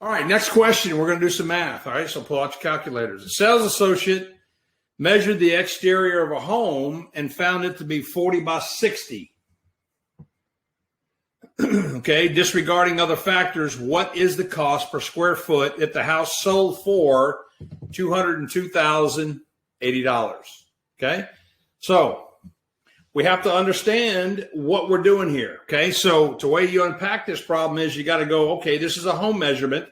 All right, next question. We're going to do some math. All right, so pull out your calculators. A sales associate measured the exterior of a home and found it to be 40 by 60. Okay, disregarding other factors, what is the cost per square foot if the house sold for $202,080? Okay, so we have to understand what we're doing here. Okay, so the way you unpack this problem is you got to go, okay, this is a home measurement.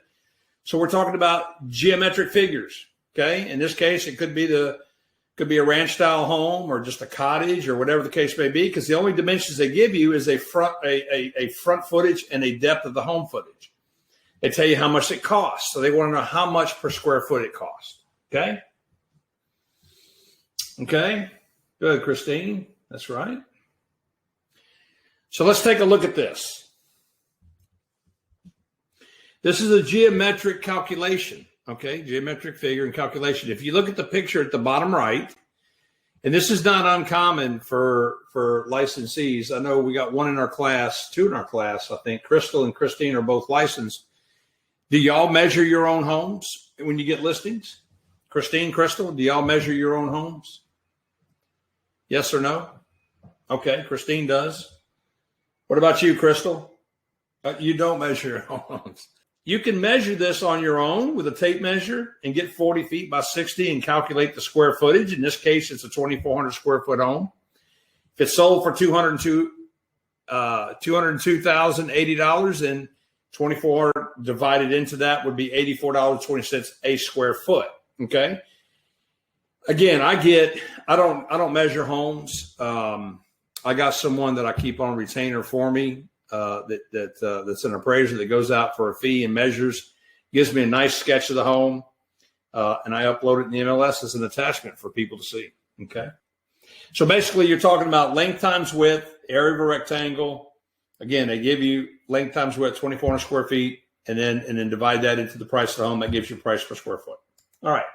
So we're talking about geometric figures. Okay, in this case, it could be a ranch style home or just a cottage or whatever the case may be, because the only dimensions they give you is a front footage and a depth of the home footage. They tell you how much it costs. So they want to know how much per square foot it costs. Okay. Okay. Good, Christine. That's right. So let's take a look at this. This is a geometric calculation. Okay, geometric figure and calculation. If you look at the picture at the bottom right, and this is not uncommon for licensees. I know we got one in our class, two in our class, I think. Crystal and Christine are both licensed. Do y'all measure your own homes when you get listings? Christine, Crystal, do y'all measure your own homes? Yes or no? Okay, Christine does. What about you, Crystal? You don't measure your homes. You can measure this on your own with a tape measure and get 40 feet by 60 and calculate the square footage. In this case, it's a 2,400 square foot home. If it's sold for $202,080, then 2,400 divided into that would be $84.20 a square foot. Okay. Again, I don't measure homes. I got someone that I keep on retainer for me. That's an appraiser that goes out for a fee and measures, gives me a nice sketch of the home, and I upload it in the MLS as an attachment for people to see. Okay. So basically you're talking about length times width, area of a rectangle. Again, they give you length times width, 2,400 square feet, and then divide that into the price of the home. That gives you price per square foot. All right.